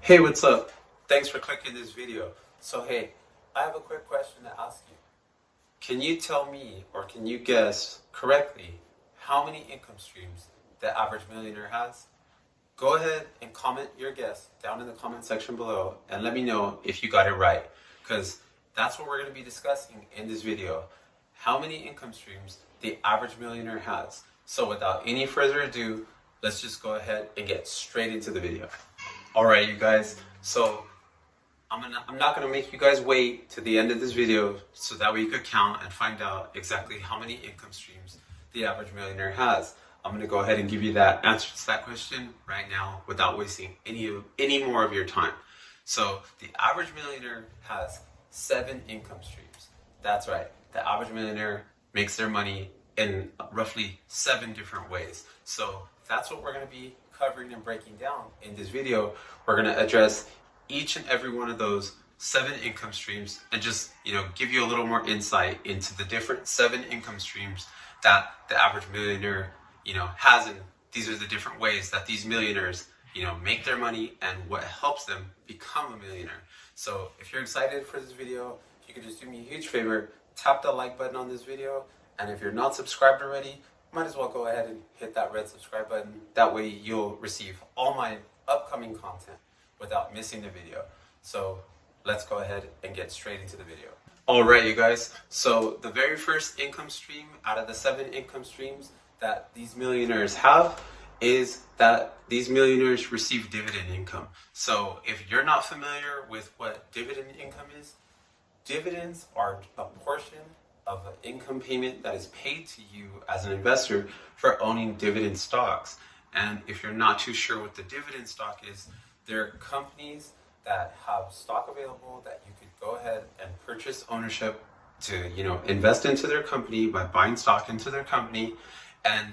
Hey, what's up? Thanks for clicking this video. So hey, I have a quick question to ask you. Can you tell me, or can you guess correctly, how many income streams the average millionaire has? Go ahead and comment your guess down in the comment section below and let me know if you got it right, because that's what we're going to be discussing in this video. How many income streams the average millionaire has. So without any further ado, let's just go ahead and get straight into the video. All right, you guys, so I'm not gonna make you guys wait to the end of this video so that way you could count and find out exactly how many income streams the average millionaire has. I'm gonna go ahead and give you that answer to that question right now without wasting any more of your time. So the average millionaire has 7 income streams. That's right, the average millionaire makes their money in roughly 7 different ways. So that's what we're gonna be covering and breaking down in this video. We're going to address each and every one of those 7 income streams and just, give you a little more insight into the different 7 income streams that the average millionaire, has. And these are the different ways that these millionaires, make their money and what helps them become a millionaire. So if you're excited for this video, if you could just do me a huge favor, tap the like button on this video. And if you're not subscribed already, might as well go ahead and hit that red subscribe button. That way you'll receive all my upcoming content without missing the video. So let's go ahead and get straight into the video. All right, you guys. So the very first income stream out of the 7 income streams that these millionaires have is that these millionaires receive dividend income. So if you're not familiar with what dividend income is, dividends are a portion of an income payment that is paid to you as an investor for owning dividend stocks. And if you're not too sure what the dividend stock is, there are companies that have stock available that you could go ahead and purchase ownership to, invest into their company by buying stock into their company. And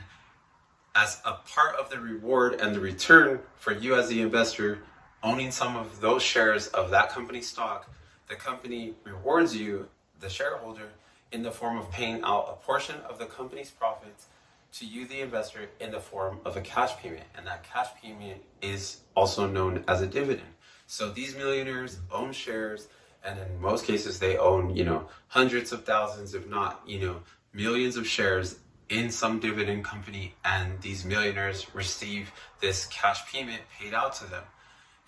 as a part of the reward and the return for you as the investor owning some of those shares of that company's stock, the company rewards you, the shareholder, in the form of paying out a portion of the company's profits to you, the investor, in the form of a cash payment. And that cash payment is also known as a dividend. So these millionaires own shares, and in most cases they own, hundreds of thousands, if not, millions of shares in some dividend company, and these millionaires receive this cash payment paid out to them.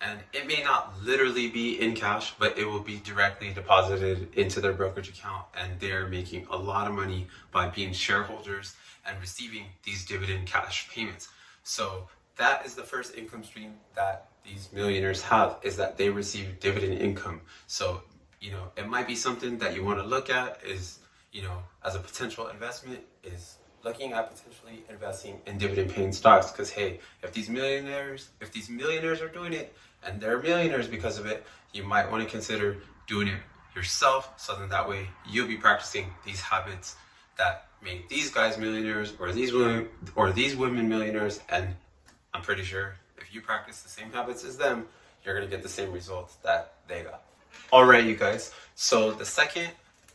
And it may not literally be in cash, but it will be directly deposited into their brokerage account, and they're making a lot of money by being shareholders and receiving these dividend cash payments. So that is the first income stream that these millionaires have, is that they receive dividend income. So, it might be something that you want to look at is, as a potential investment, is looking at potentially investing in dividend paying stocks. Because hey, if these millionaires are doing it and they're millionaires because of it, you might want to consider doing it yourself, so then that way you'll be practicing these habits that made these guys millionaires, or these women millionaires. And I'm pretty sure if you practice the same habits as them, you're going to get the same results that they got. All right, you guys. So the second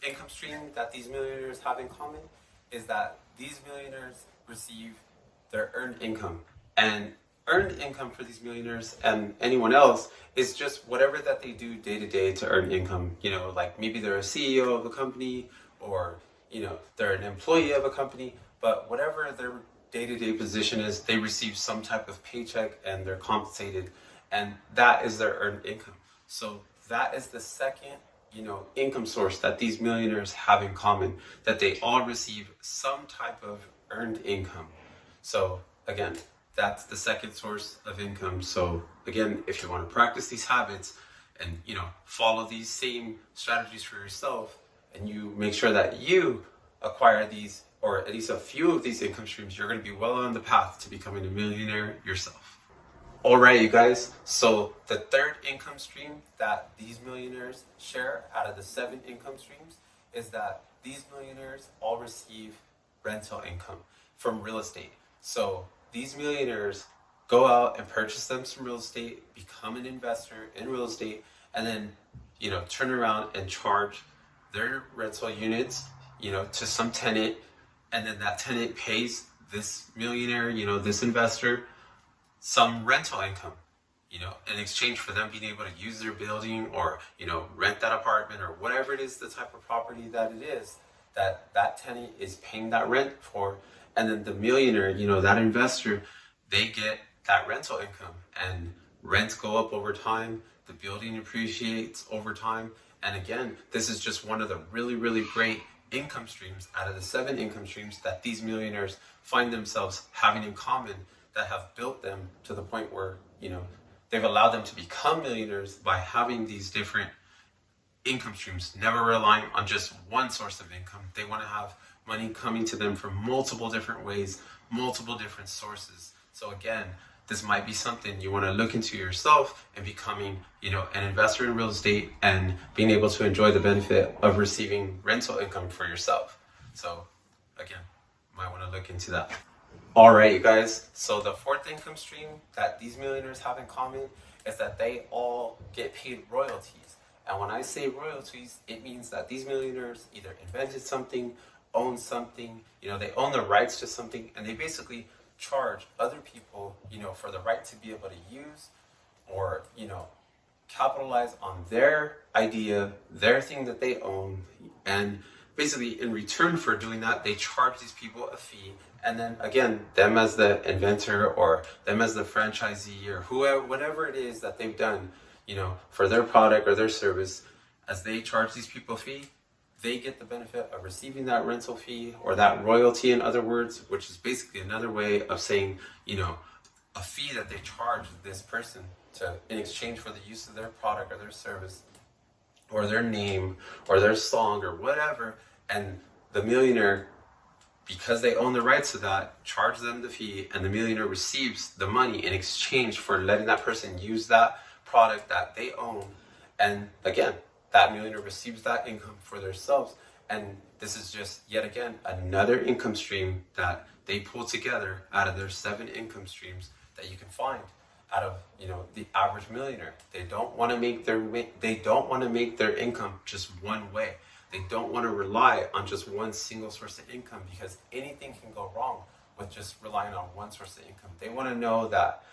income stream that these millionaires have in common is that these millionaires receive their earned income. And earned income for these millionaires and anyone else is just whatever that they do day to day to earn income. Like maybe they're a CEO of a company, or, they're an employee of a company, but whatever their day-to-day position is, they receive some type of paycheck and they're compensated, and that is their earned income. So that is the second income source that these millionaires have in common, that they all receive some type of earned income. So again, that's the second source of income. So again, if you want to practice these habits and follow these same strategies for yourself, and you make sure that you acquire these, or at least a few of these income streams, you're going to be well on the path to becoming a millionaire yourself. All right, you guys. So the third income stream that these millionaires share out of the 7 income streams is that these millionaires all receive rental income from real estate. So these millionaires go out and purchase them some real estate, become an investor in real estate, and then, turn around and charge their rental units, to some tenant, and then that tenant pays this millionaire, this investor, some rental income, in exchange for them being able to use their building or, rent that apartment or whatever it is, the type of property that it is, that tenant is paying that rent for. And then the millionaire, that investor, they get that rental income, and rents go up over time. The building appreciates over time. And again, this is just one of the really, really great income streams out of the 7 income streams that these millionaires find themselves having in common, that have built them to the point where, they've allowed them to become millionaires by having these different income streams, never relying on just one source of income. They want to have money coming to them from multiple different ways, multiple different sources. So again, this might be something you want to look into yourself, and becoming, an investor in real estate and being able to enjoy the benefit of receiving rental income for yourself. So again, might want to look into that. All right, you guys. So the 4th income stream that these millionaires have in common is that they all get paid royalties. And when I say royalties, it means that these millionaires either invented something, own something, they own the rights to something, and they basically charge other people, for the right to be able to use or, capitalize on their idea, their thing that they own. And basically in return for doing that, they charge these people a fee. And then again, them as the inventor or them as the franchisee or whoever, whatever it is that they've done, for their product or their service, as they charge these people a fee, they get the benefit of receiving that rental fee, or that royalty, in other words, which is basically another way of saying, a fee that they charge this person in exchange for the use of their product or their service or their name or their song or whatever. And the millionaire, because they own the rights to that, charge them the fee, and the millionaire receives the money in exchange for letting that person use that product that they own. And again, that millionaire receives that income for themselves. And this is just, yet again, another income stream that they pull together out of their 7 income streams that you can find out of, the average millionaire. They don't want to make their income just one way. They don't want to rely on just one single source of income, because anything can go wrong with just relying on one source of income. They want to know that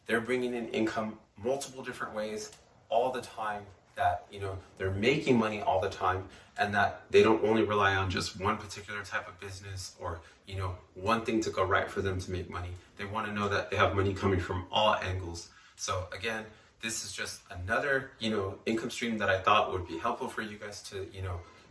they're bringing in income multiple different ways all the time, that they're making money all the time, and that they don't only rely on just one particular type of business or one thing to go right for them to make money. They want to know that they have money coming from all angles. So again, this is just another income stream that I thought would be helpful for you guys to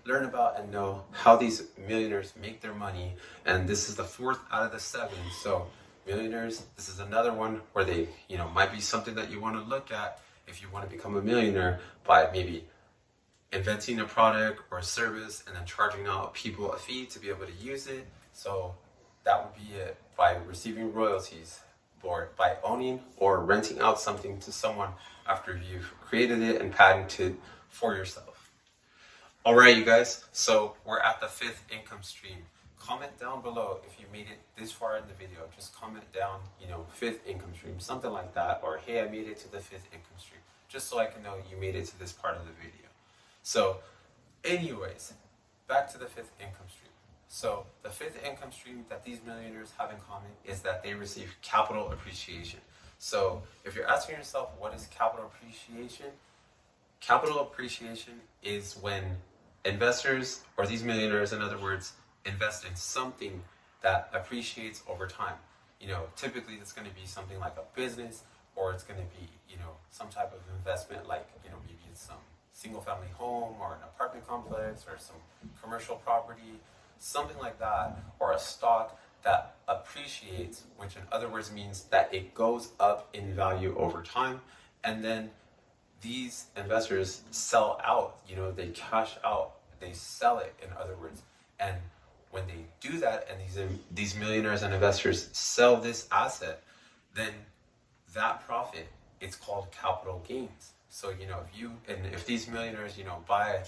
learn about and know how these millionaires make their money. And this is the 4th out of the 7. So millionaires, this is another one where they might be something that you want to look at if you want to become a millionaire, by maybe inventing a product or a service and then charging out people a fee to be able to use it. So that would be it, by receiving royalties, or by owning or renting out something to someone after you've created it and patented it for yourself. All right, you guys, so we're at the 5th income stream. Comment down below if you made it this far in the video. Just comment down, 5th income stream, something like that, or hey, I made it to the 5th income stream, just so I can know you made it to this part of the video. So anyways, back to the 5th income stream. So the 5th income stream that these millionaires have in common is that they receive capital appreciation. So if you're asking yourself, what is capital appreciation? Capital appreciation is when investors, or these millionaires in other words, invest in something that appreciates over time. Typically it's going to be something like a business, or it's going to be, some type of investment like, maybe it's some single family home or an apartment complex or some commercial property, something like that, or a stock that appreciates, which in other words means that it goes up in value over time. And then these investors sell out, they cash out, they sell it, in other words. And when they do that, and these millionaires and investors sell this asset, then that profit, it's called capital gains. So if these millionaires buy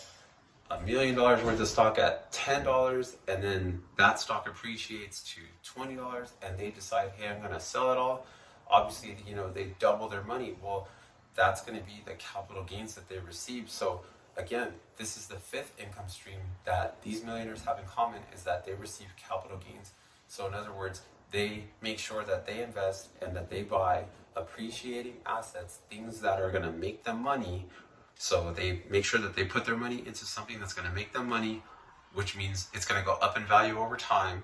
$1 million worth of stock at $10, and then that stock appreciates to $20, and they decide, hey, I'm going to sell it all, obviously they double their money. Well, that's going to be the capital gains that they receive. So again, this is the 5th income stream that these millionaires have in common, is that they receive capital gains. So in other words, they make sure that they invest and that they buy appreciating assets, things that are going to make them money. So they make sure that they put their money into something that's going to make them money, which means it's going to go up in value over time.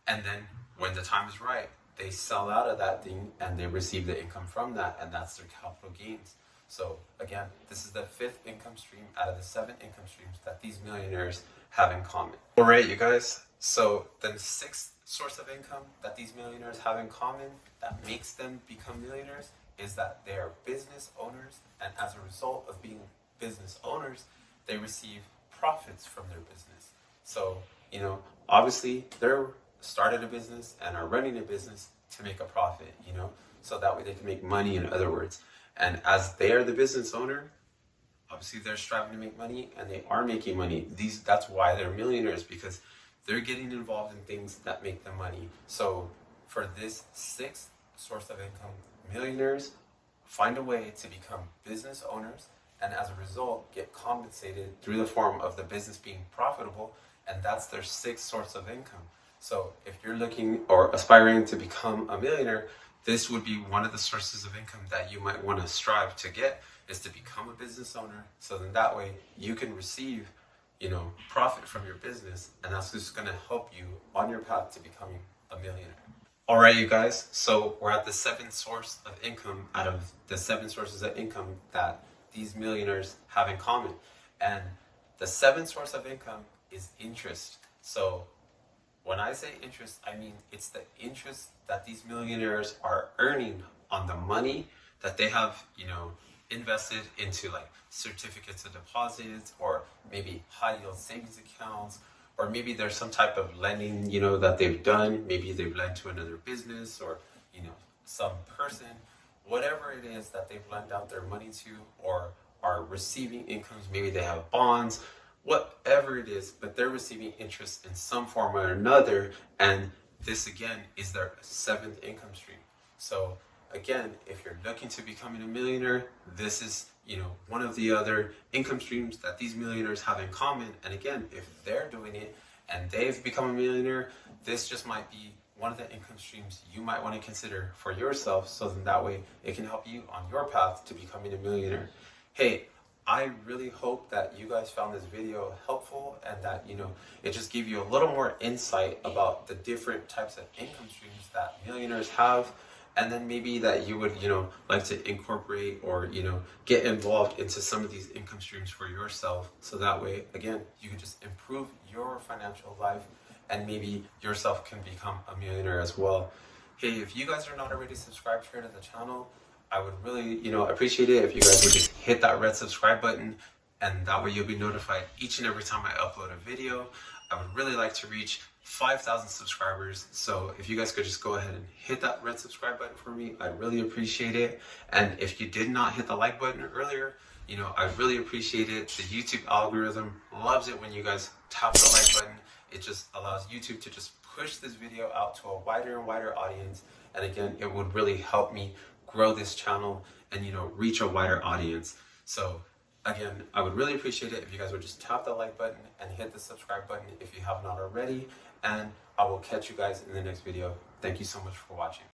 And then when the time is right, they sell out of that thing and they receive the income from that, and that's their capital gains. So again, this is the 5th income stream out of the 7 income streams that these millionaires have in common. All right, you guys. So the 6th source of income that these millionaires have in common that makes them become millionaires is that they are business owners, and as a result of being business owners, they receive profits from their business. So, obviously they're started a business and are running a business to make a profit, so that way they can make money, in other words. And as they are the business owner, obviously they're striving to make money, and they are making money. That's why they're millionaires, because they're getting involved in things that make them money. So for this 6th source of income, millionaires find a way to become business owners, and as a result get compensated through the form of the business being profitable, and that's their 6th source of income. So if you're looking or aspiring to become a millionaire, this would be one of the sources of income that you might want to strive to get, is to become a business owner. So then that way you can receive, profit from your business, and that's just going to help you on your path to becoming a millionaire. All right, you guys. So we're at the 7th source of income out of the 7 sources of income that these millionaires have in common. And the 7th source of income is interest. So when I say interest, I mean it's the interest that these millionaires are earning on the money that they have, invested into, like certificates of deposits, or maybe high yield savings accounts, or maybe there's some type of lending, that they've done. Maybe they've lent to another business, or, some person, whatever it is that they've lent out their money to, or are receiving incomes. Maybe they have bonds, whatever it is, but they're receiving interest in some form or another. And this again is their 7th income stream. So again, if you're looking to becoming a millionaire, this is, one of the other income streams that these millionaires have in common. And again, if they're doing it and they've become a millionaire, this just might be one of the income streams you might want to consider for yourself, so then that way it can help you on your path to becoming a millionaire. Hey, I really hope that you guys found this video helpful, and that, it just gave you a little more insight about the different types of income streams that millionaires have. And then maybe that you would, like to incorporate or, get involved into some of these income streams for yourself. So that way, again, you can just improve your financial life, and maybe yourself can become a millionaire as well. Hey, if you guys are not already subscribed here to the channel, I would really, appreciate it if you guys would just hit that red subscribe button, and that way you'll be notified each and every time I upload a video. I would really like to reach 5,000 subscribers. So if you guys could just go ahead and hit that red subscribe button for me, I'd really appreciate it. And if you did not hit the like button earlier, I really appreciate it. The YouTube algorithm loves it when you guys tap the like button. It just allows YouTube to just push this video out to a wider and wider audience. And again, it would really help me grow this channel and, reach a wider audience. So again, I would really appreciate it if you guys would just tap the like button and hit the subscribe button if you have not already. And I will catch you guys in the next video. Thank you so much for watching.